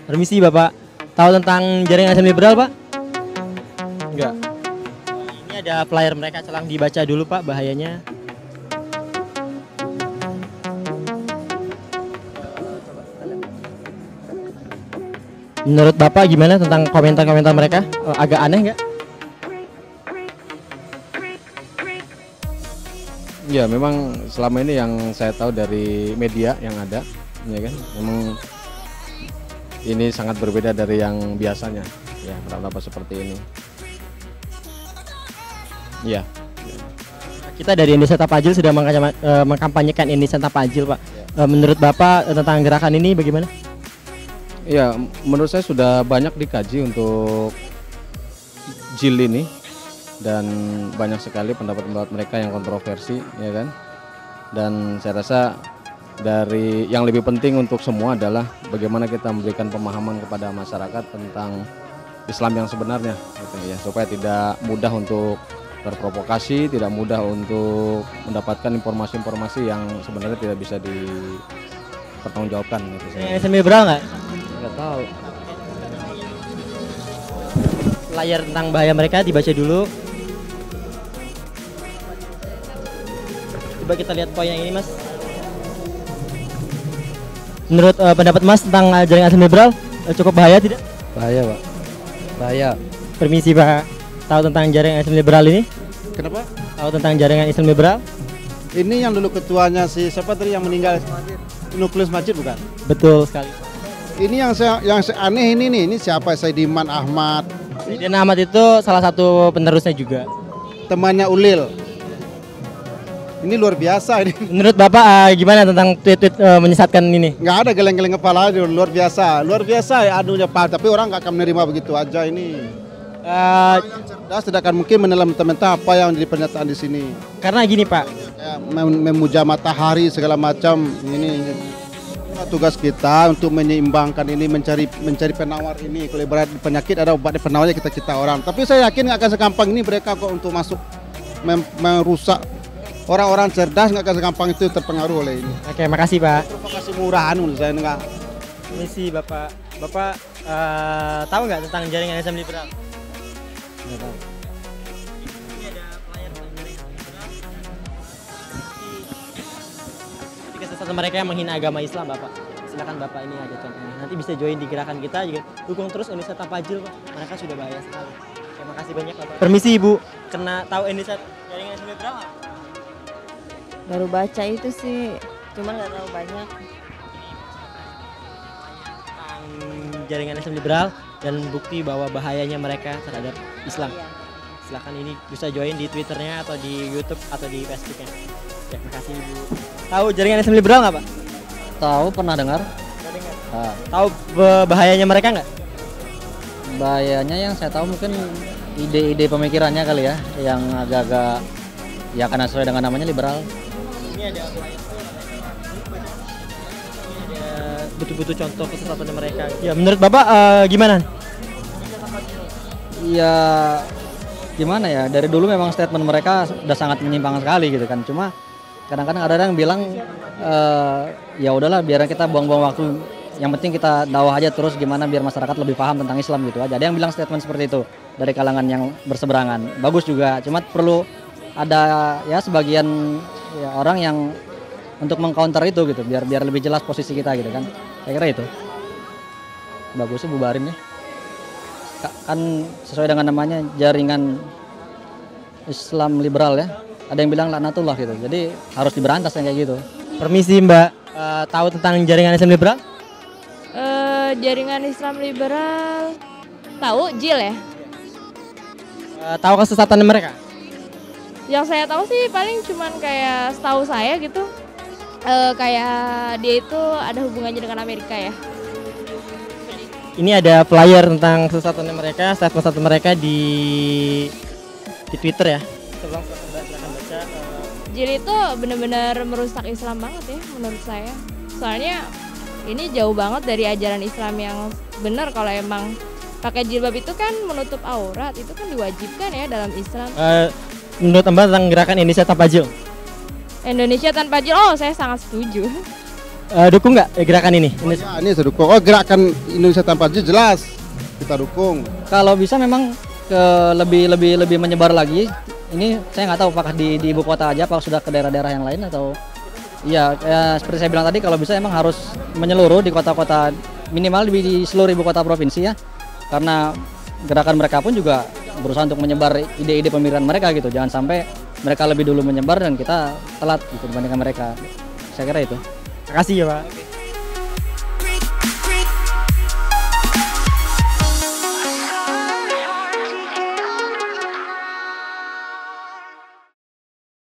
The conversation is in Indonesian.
Permisi Bapak, tahu tentang jaringan Islam liberal Pak? Enggak. Ini ada flyer mereka, selang dibaca dulu Pak bahayanya. Menurut Bapak gimana tentang komentar-komentar mereka? Agak aneh nggak? Ya memang selama ini yang saya tahu dari media yang ada, ya kan, memang ini sangat berbeda dari yang biasanya, ya pendapat seperti ini. Ya. Kita dari Indonesia Tapajil sudah mengkampanyekan Indonesia Tapajil Pak. Menurut Bapak tentang gerakan ini bagaimana? Ya menurut saya sudah banyak dikaji untuk JIL ini dan banyak sekali pendapat-pendapat mereka yang kontroversi, ya kan. Dan saya rasa dari yang lebih penting untuk semua adalah bagaimana kita memberikan pemahaman kepada masyarakat tentang Islam yang sebenarnya, gitu ya, supaya tidak mudah untuk terprovokasi, tidak mudah untuk mendapatkan informasi-informasi yang sebenarnya tidak bisa dipertanggungjawabkan. Gitu. Islam liberal nggak? Nggak tahu. Layar tentang bahaya mereka dibaca dulu. Coba kita lihat poin yang ini Mas. Menurut pendapat Mas tentang jaringan Islam liberal cukup bahaya tidak? Bahaya Pak, bahaya. Permisi Pak, tahu tentang jaringan Islam liberal ini? Kenapa? Tahu tentang jaringan Islam liberal? Ini yang dulu ketuanya si siapa tadi yang meninggal, Nukleus Majid bukan? Betul sekali. Ini yang aneh ini nih, ini siapa? Saidiman Ahmad. Saidiman Ahmad itu salah satu penerusnya juga. Temannya Ulil. Ini luar biasa ini. Menurut Bapak gimana tentang tweet-tweet menyesatkan ini? Nggak ada geleng-geleng kepala, luar biasa ya anunya Pak. Tapi orang nggak akan menerima begitu aja ini. Orang yang cerdas tidak akan mungkin menelan mentah-mentah apa yang jadi pernyataan di sini. Karena gini Pak, Ya, memuja matahari segala macam ini. Tugas kita untuk menyeimbangkan ini, mencari penawar ini. Kalau ibarat penyakit ada obat penawarnya kita orang. Tapi saya yakin nggak akan segampang ini mereka kok untuk masuk merusak. Orang-orang cerdas nggak akan segampang itu terpengaruh oleh ini. Oke, makasih Pak. Provokasi murahan menurut saya enggak. Permisi Bapak. Bapak tahu nggak tentang jaringan Islam liberal? Nggak tahu. Ini ada flyer tentang jaringan Islam liberal. Jadi kesesatan mereka yang menghina agama Islam Bapak. Silakan Bapak, ini ada contohnya. Nanti bisa join di gerakan kita juga. Dukung terus Indonesia Tapajil Pak. Mereka sudah bahaya sekali. Terima kasih banyak Bapak. Permisi Ibu. Kena tahu Indonesia jaringan Islam liberal nggak? Baru baca itu sih, cuman nggak tahu banyak. Tentang jaringan Islam liberal dan bukti bahwa bahayanya mereka terhadap Islam. Iya. Silakan ini bisa join di Twitternya atau di YouTube atau di Facebooknya. Ya, makasih Ibu. Tahu jaringan Islam liberal nggak Pak? Tahu, pernah dengar. Tahu bahayanya mereka nggak? Bahayanya yang saya tahu mungkin ide-ide pemikirannya kali ya, yang agak-agak ya karena sesuai dengan namanya liberal. Ini ada betul-betul contoh kesesatan mereka. Ya, menurut Bapak gimana? Ya gimana ya, dari dulu memang statement mereka udah sangat menyimpang sekali gitu kan. Cuma kadang-kadang ada yang bilang ya udahlah biar kita buang-buang waktu. Yang penting kita dakwah aja terus gimana biar masyarakat lebih paham tentang Islam gitu aja. Ada yang bilang statement seperti itu dari kalangan yang berseberangan. Bagus juga, cuma perlu ada ya sebagian ya, orang yang untuk mengcounter itu gitu biar lebih jelas posisi kita gitu kan. Saya kira itu. Bagusnya bubarin ya. Kan sesuai dengan namanya jaringan Islam liberal ya. Ada yang bilang laknatullah gitu. Jadi harus diberantas yang kayak gitu. Permisi Mbak, tahu tentang jaringan Islam liberal? Jaringan Islam liberal, tahu JIL ya? Tahu kesesatan mereka? Yang saya tahu sih paling cuman kayak setahu saya gitu, kayak dia itu ada hubungannya dengan Amerika ya. Ini ada flyer tentang kesesatan mereka, statement mereka di Twitter ya. Silakan baca. JIL itu benar-benar merusak Islam banget ya menurut saya. Soalnya ini jauh banget dari ajaran Islam yang benar. Kalau emang pakai jilbab itu kan menutup aurat, itu kan diwajibkan ya dalam Islam. Menurut Mbak tentang gerakan Indonesia Tapajil? Indonesia tanpa jil, oh saya sangat setuju. Dukung nggak gerakan ini? Ya, ini saya dukung. Oh, gerakan Indonesia tanpa jil jelas kita dukung. Kalau bisa memang lebih menyebar lagi. Ini saya nggak tahu apakah di ibu kota aja, apakah sudah ke daerah-daerah yang lain atau ya seperti saya bilang tadi, kalau bisa emang harus menyeluruh di kota-kota, minimal di seluruh ibu kota provinsi ya, karena gerakan mereka pun juga berusaha untuk menyebar ide-ide pemikiran mereka gitu. Jangan sampai mereka lebih dulu menyebar dan kita telat gitu dibandingkan mereka. Saya kira itu. Terima kasih ya Pak.